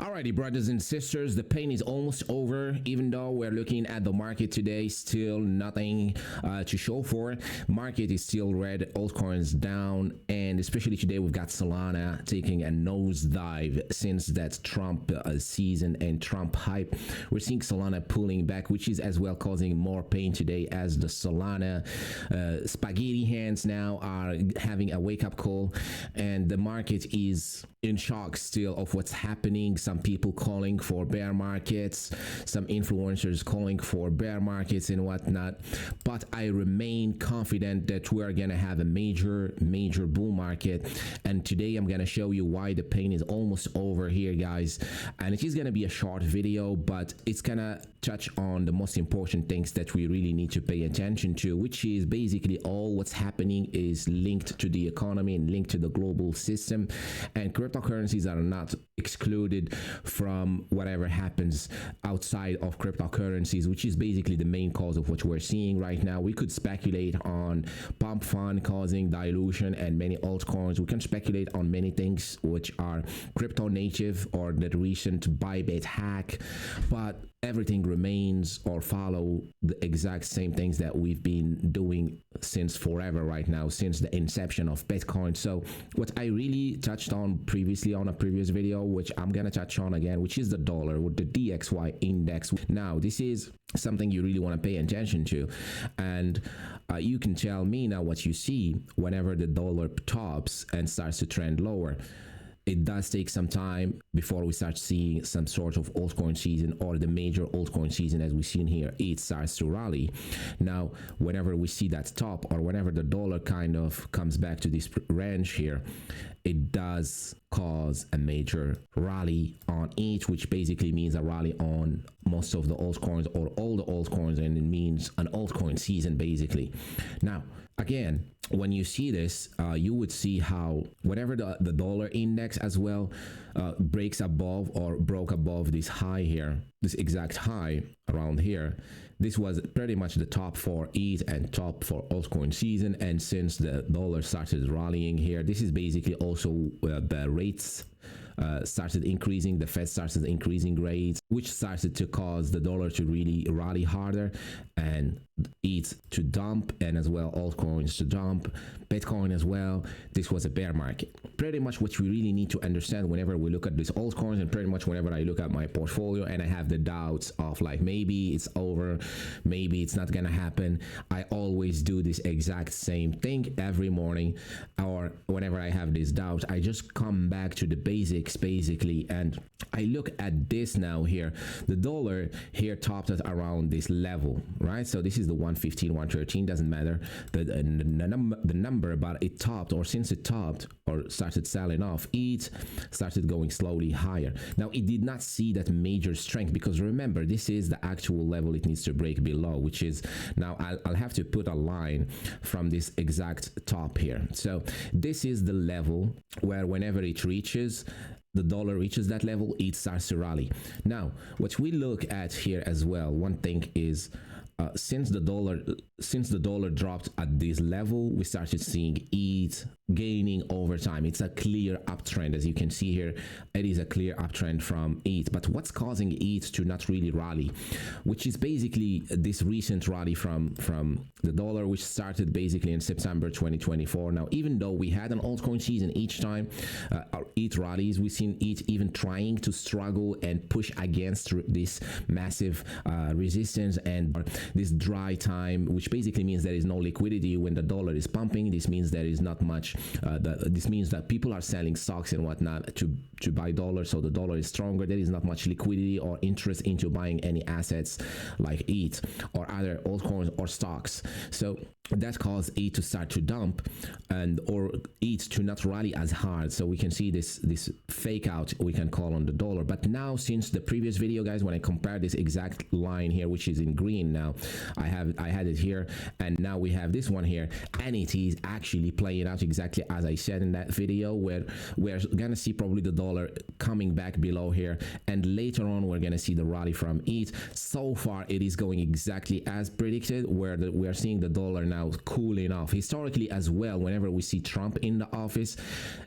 Alrighty, brothers and sisters, the pain is almost over. Even though we're looking at the market today, still nothing to show for. Market is still red, altcoins down, and especially today we've got Solana taking a nosedive since that Trump season and Trump hype. We're seeing Solana pulling back, which is as well causing more pain today as the Solana spaghetti hands now are having a wake-up call, and the market is in shock still of what's happening. Some people calling for bear markets, some influencers calling for bear markets and whatnot, but I remain confident that we are gonna have a major bull market. And today I'm gonna show you why the pain is almost over here, guys. And it is gonna be a short video, but it's gonna touch on the most important things that we really need to pay attention to, which is basically all what's happening is linked to the economy and linked to the global system, and cryptocurrencies are not excluded from whatever happens outside of cryptocurrencies, which is basically the main cause of what we're seeing right now. We could speculate on pump fund causing dilution and many altcoins. We can speculate on many things which are crypto native or the recent Bybit hack, but everything remains or follow the exact same things that we've been doing since forever right now, since the inception of Bitcoin. So what I really touched on previously on a previous video, which I'm gonna touch on again, which is the dollar with the DXY index. Now this is something you really want to pay attention to, and you can tell me now what you see whenever the dollar tops and starts to trend lower. It does take some time before we start seeing some sort of altcoin season or the major altcoin season as we've seen here. It starts to rally. Now, whenever we see that top or whenever the dollar kind of comes back to this range here, it does cause a major rally on it, which basically means a rally on most of the altcoins or all the altcoins, and it means an altcoin season basically. Now, again, when you see this, you would see how whenever the dollar index as well breaks above or broke above this high here, this exact high around here, this was pretty much the top for ETH and top for altcoin season. And since the dollar started rallying here, this is basically also the rates started increasing. The Fed started increasing rates, which started to cause the dollar to really rally harder and ETH to dump, and as well altcoins to dump, Bitcoin as well. This was a bear market. Pretty much what we really need to understand whenever we look at these altcoins, and pretty much whenever I look at my portfolio and I have the doubts of like maybe it's over, maybe it's not gonna happen, I always do this exact same thing every morning, or whenever I have this doubt, I just come back to the basics basically, and I look at this now here. The dollar here topped at around this level, right? So this is the 115, 113, doesn't matter the number, but it topped, or since it topped or started selling off, it started going slowly higher. Now it did not see that major strength, because remember, this is the actual level it needs to break below, which is now I'll have to put a line from this exact top here. So this is the level where whenever it reaches, the dollar reaches that level, it starts to rally. Now what we look at here as well, one thing is since the dollar dropped at this level, we started seeing it gaining over time. It's a clear uptrend, as you can see here. It is a clear uptrend from it. But what's causing it to not really rally, which is basically this recent rally from the dollar, which started basically in September 2024. Now, even though we had an altcoin season each time it rallies, we've seen it even trying to struggle and push against this massive resistance and this dry time, which basically means there is no liquidity when the dollar is pumping. This means there is not much. This means that people are selling stocks and whatnot to buy dollars, so the dollar is stronger. There is not much liquidity or interest into buying any assets like ETH or other altcoins or stocks. So that caused ETH to start to dump and or ETH to not rally as hard. So we can see this fake out, we can call, on the dollar. But now, since the previous video, guys, when I compare this exact line here, which is in green now, I had it here, and now we have this one here, and it is actually playing out exactly as I said in that video, where we're gonna see probably the dollar coming back below here, and later on we're gonna see the rally from it. So far it is going exactly as predicted, where we are seeing the dollar now cooling off. Historically as well, whenever we see Trump in the office,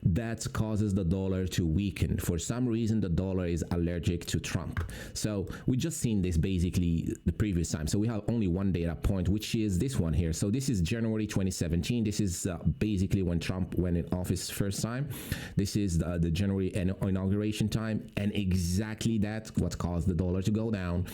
that causes the dollar to weaken. For some reason the dollar is allergic to Trump. So we just seen this basically the previous time. So we have only one data point, which is this one here. So this is January 2017. This is basically when Trump went in office first time. This is the January inauguration time, and exactly that's what caused the dollar to go down.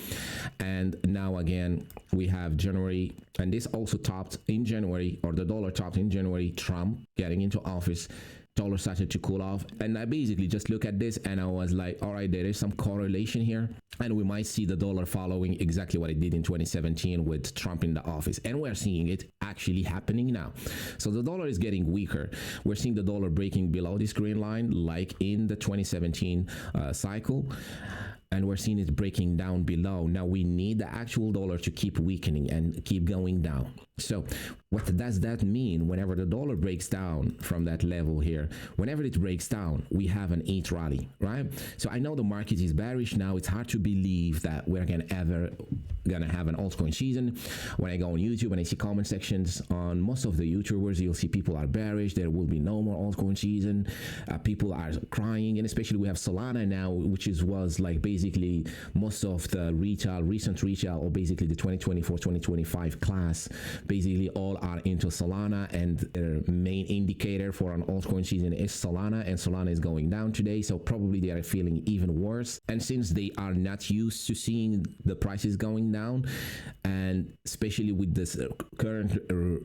And now again we have January, and this also topped in January, or the dollar topped in January, Trump getting into office. Dollar started to cool off, and I basically just look at this and I was like, all right, there is some correlation here, and we might see the dollar following exactly what it did in 2017 with Trump in the office, and we're seeing it actually happening now. So the dollar is getting weaker. We're seeing the dollar breaking below this green line like in the 2017 cycle, and we're seeing it breaking down below. Now we need the actual dollar to keep weakening and keep going down. So what does that mean? Whenever the dollar breaks down from that level here, whenever it breaks down, we have an 8 rally, right? So I know the market is bearish now. It's hard to believe that we're gonna have an altcoin season. When I go on YouTube and I see comment sections on most of the YouTubers, you'll see people are bearish. There will be no more altcoin season. People are crying, and especially we have Solana now, which was like basically most of the recent retail, or basically the 2024-2025 class, basically all are into Solana, and their main indicator for an altcoin season is Solana, and Solana is going down today, so probably they are feeling even worse. And since they are not used to seeing the prices going down, and especially with this current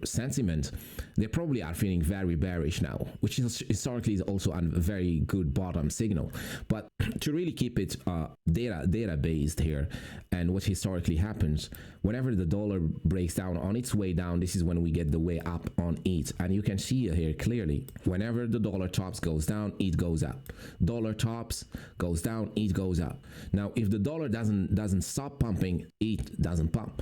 sentiment, they probably are feeling very bearish now, which is historically is also a very good bottom signal. But to really keep it data based here, and what historically happens, whenever the dollar breaks down on its way down, this is when we get the way up on it. And you can see it here clearly. Whenever the dollar tops goes down, it goes up. Dollar tops goes down, it goes up. Now if the dollar doesn't stop pumping, it doesn't pump.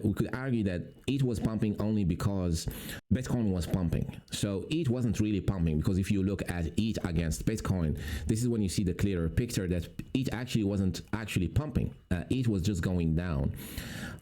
We could argue that it was pumping only because Bitcoin was pumping. So it wasn't really pumping, because if you look at it against Bitcoin, this is when you see the clearer picture that it actually wasn't actually pumping. It was just going down.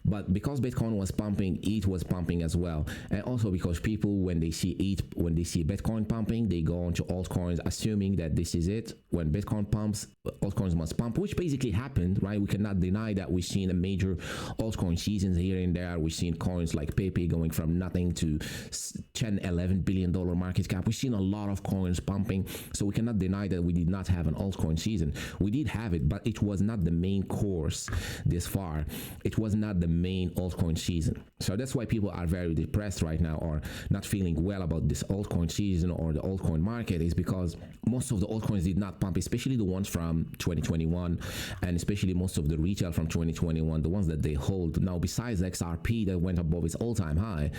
But because Bitcoin was pumping, it was pumping as well. And also because people, when they see Bitcoin pumping, they go on to altcoins assuming that this is it. When Bitcoin pumps, altcoins must pump, which basically happened, right? We cannot deny that we've seen a major altcoin seasons here and there. We've seen coins like Pepe going from nothing to $10-11 billion market cap. We've seen a lot of coins pumping, so we cannot deny that we did not have an altcoin season. We did have it, but it was not the main course this far. It was not the main altcoin season. So that's why people are very depressed right now, or not feeling well about this altcoin season or the altcoin market, is because most of the altcoins did not pump, especially the ones from 2021, and especially most of the retail from 2021, the ones that they hold. Now, besides XRP that went above its all-time high,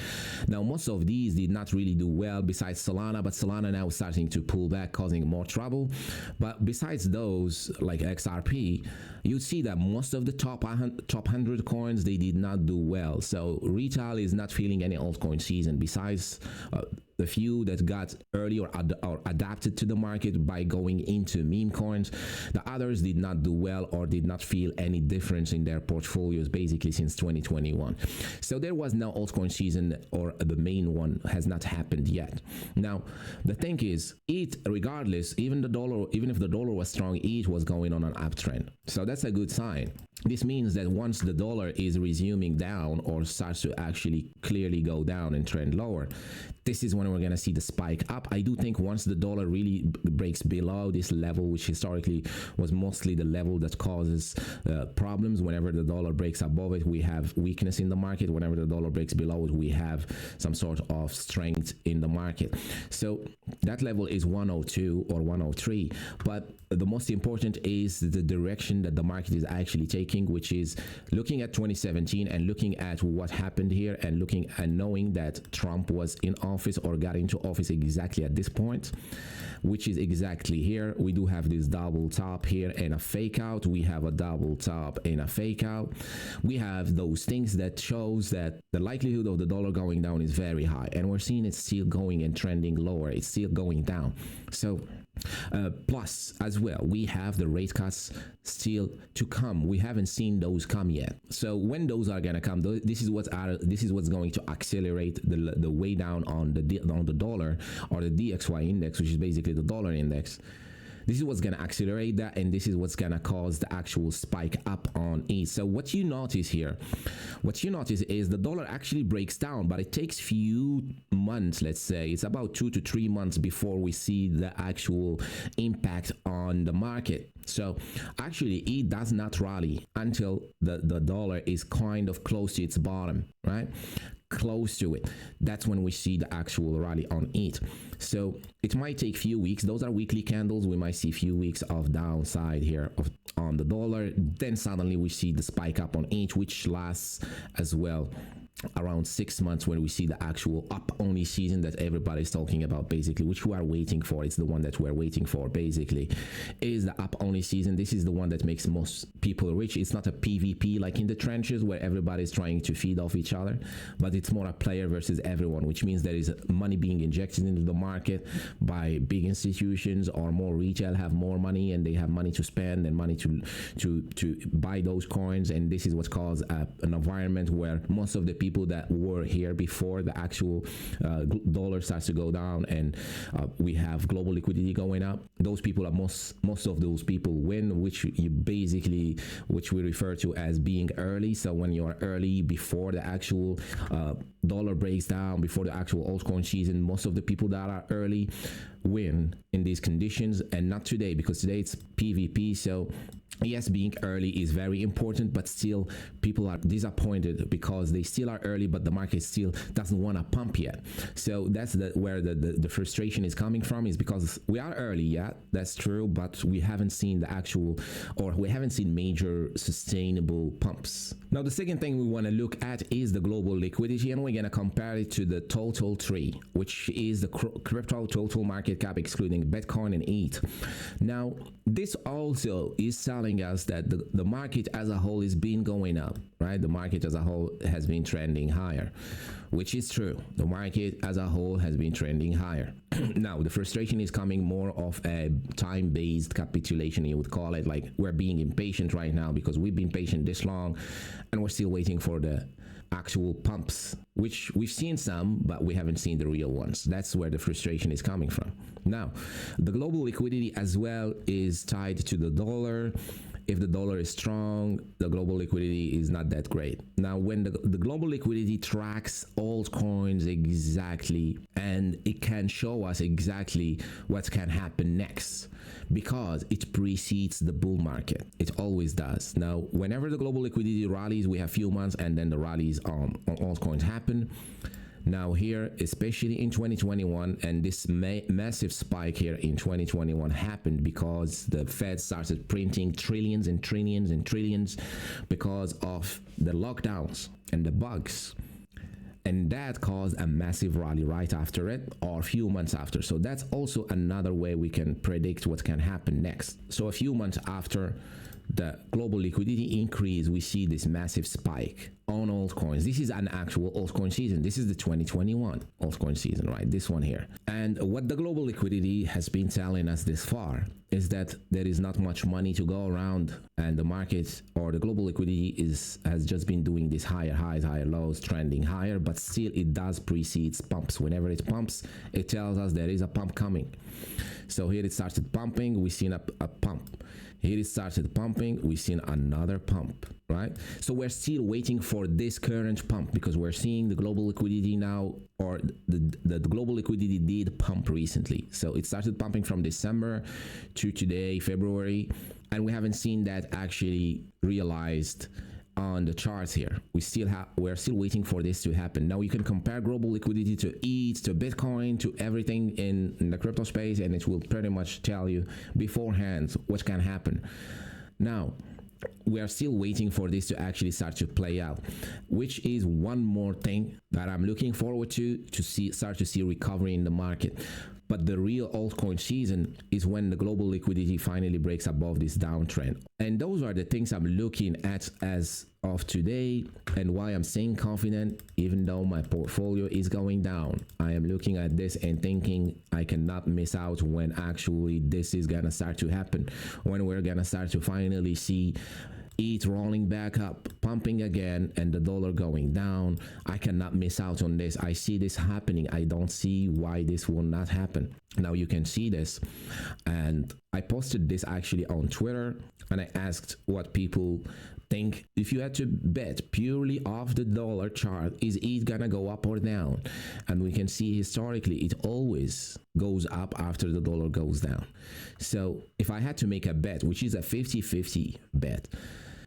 now most of these did not really do well, besides Solana, but Solana now is starting to pull back, causing more trouble. But besides those, like XRP, you see that most of the top 100 coins, they did not do well. So retail is not feeling any altcoin season, besides the few that got early or adapted to the market by going into meme coins. The others did not do well or did not feel any difference in their portfolios basically since 2021. So there was no altcoin season, or the main one has not happened yet. Now the thing is, it regardless, even if the dollar was strong, it was going on an uptrend. So that's a good sign. This means that once the dollar is resuming down, or starts to actually clearly go down and trend lower, this is when we're going to see the spike up. I do think once the dollar really breaks below this level, which historically was mostly the level that causes problems, whenever the dollar breaks above it, we have weakness in the market. Whenever the dollar breaks below it, we have some sort of strength in the market. So that level is 102 or 103. But the most important is the direction that the market is actually taking. making, which is looking at 2017 and looking at what happened here and looking and knowing that Trump was in office or got into office exactly at this point, which is exactly here. We do have this double top here and a fake out. We have a double top and a fake out. We have those things that shows that the likelihood of the dollar going down is very high, and we're seeing it still going and trending lower. It's still going down. So plus as well, we have the rate cuts still to come. We haven't seen those come yet. So when those are going to come, this is what's going to accelerate the way down on the dollar, or the DXY index, which is basically the dollar index. This is what's going to accelerate that, and this is what's going to cause the actual spike up on it. So what you notice here, is the dollar actually breaks down, but it takes few months. Let's say it's about 2 to 3 months before we see the actual impact on the market. So actually it does not rally until the dollar is kind of close to its bottom, right? Close to it. That's when we see the actual rally on it. So it might take few weeks. Those are weekly candles. We might see few weeks of downside here on the dollar. Then suddenly we see the spike up on it, which lasts as well around 6 months, when we see the actual up only season that everybody's talking about, basically, which we are waiting for. It's the one that we're waiting for, basically, is the up only season. This is the one that makes most people rich. It's not a PvP like in the trenches where everybody's trying to feed off each other, but it's more a player versus everyone, which means there is money being injected into the market by big institutions, or more retail have more money and they have money to spend and money to buy those coins. And this is what's caused an environment where most of the people that were here before the actual dollar starts to go down, and we have global liquidity going up. Those people are most of those people win, which we refer to as being early. So when you are early before the actual dollar breaks down, before the actual altcoin season, most of the people that are early win in these conditions. And not today, because today it's PvP. So yes, being early is very important, but still people are disappointed because they still are early, but the market still doesn't want to pump yet. So that's where the frustration is coming from, is because we are early, yeah, that's true, but we haven't seen the actual, or we haven't seen major sustainable pumps. Now, the second thing we want to look at is the global liquidity, and we're going to compare it to the total tree, which is the crypto total market cap excluding Bitcoin and ETH. Now, this also is telling us that the market as a whole is been going up, right? The market as a whole has been trending higher, which is true. The market as a whole has been trending higher. Now, the frustration is coming more of a time-based capitulation, you would call it. Like, we're being impatient right now because we've been patient this long and we're still waiting for the actual pumps, which we've seen some, but we haven't seen the real ones. That's where the frustration is coming from. Now, the global liquidity as well is tied to the dollar. If the dollar is strong, the global liquidity is not that great. Now, when the global liquidity tracks altcoins exactly, and it can show us exactly what can happen next, because it precedes the bull market. It always does. Now, whenever the global liquidity rallies, we have few months, and then the rallies on altcoins happen. Now here, especially in 2021, and this massive spike here in 2021 happened because the Fed started printing trillions and trillions and trillions because of the lockdowns and the bugs. And that caused a massive rally right after it, or a few months after. So that's also another way we can predict what can happen next. So a few months after the global liquidity increase, we see this massive spike on altcoins. This is an actual altcoin season. This is the 2021 altcoin season, right? This one here. And what the global liquidity has been telling us this far is that there is not much money to go around, and the market, or the global liquidity, has just been doing these higher highs, higher lows, trending higher, but still it does precedes pumps. Whenever it pumps, it tells us there is a pump coming. So here it started pumping, we've seen a pump. Here it started pumping, we've seen another pump, right? So we're still waiting for this current pump, because we're seeing the global liquidity now, or the global liquidity did pump recently. So it started pumping from December to today, February, and we haven't seen that actually realized on the charts here. We're still waiting for this to happen. Now you can compare global liquidity to ETH, to Bitcoin, to everything in the crypto space, and it will pretty much tell you beforehand what can happen. Now, we are still waiting for this to actually start to play out, which is one more thing that I'm looking forward to start to see recovery in the market. But the real altcoin season is when the global liquidity finally breaks above this downtrend. And those are the things I'm looking at as of today, and why I'm staying confident even though my portfolio is going down. I am looking at this and thinking I cannot miss out when actually this is gonna start to happen, when we're gonna start to finally see ETH rolling back up, pumping again, and the dollar going down. I cannot miss out on this. I see this happening. I don't see why this will not happen. Now you can see this, and I posted this actually on Twitter, and I asked what people think. If you had to bet purely off the dollar chart, is ETH gonna go up or down? And we can see historically it always goes up after the dollar goes down. So if I had to make a bet, which is a 50-50 bet,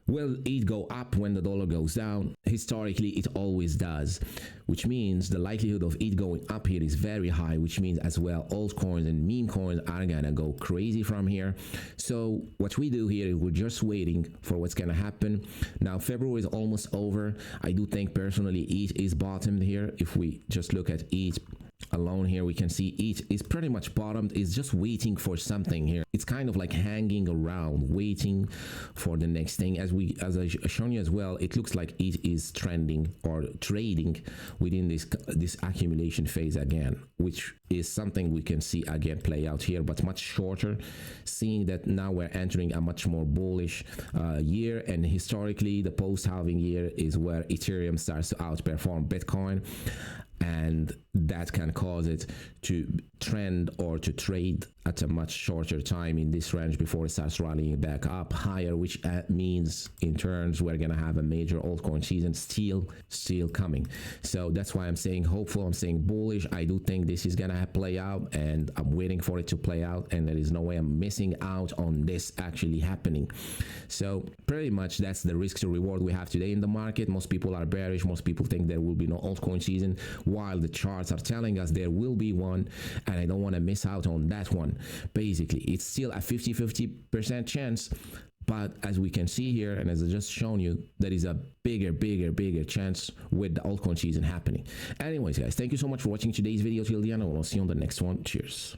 will ETH go up when the dollar goes down? Historically, it always does, which means the likelihood of ETH going up here is very high, which means as well altcoins and meme coins are gonna go crazy from here. So what we do here is we're just waiting for what's gonna happen. Now February is almost over. I do think personally ETH is bottomed here. If we just look at ETH alone here, we can see ETH is pretty much bottomed. It's just waiting for something here. It's kind of like hanging around, waiting for the next thing. As I shown you as well, it looks like ETH is trending or trading within this accumulation phase again, which is something we can see again play out here, but much shorter, seeing that now we're entering a much more bullish year. And historically, the post-halving year is where Ethereum starts to outperform Bitcoin, and that can cause it to trend or to trade at a much shorter time in this range before it starts rallying back up higher, which means in turns we're gonna have a major altcoin season still coming. So that's why I'm saying hopeful, I'm saying bullish. I do think this is gonna play out, and I'm waiting for it to play out, and there is no way I'm missing out on this actually happening. So pretty much that's the risk to reward we have today in the market. Most people are bearish. Most people think there will be no altcoin season, while the charts are telling us there will be one, and I don't want to miss out on that one. Basically, it's still a 50-50% chance, but as we can see here, and as I just shown you, there is a bigger chance with the altcoin season happening. Anyways, guys, thank you so much for watching today's video till the end, and we'll see you on the next one. Cheers.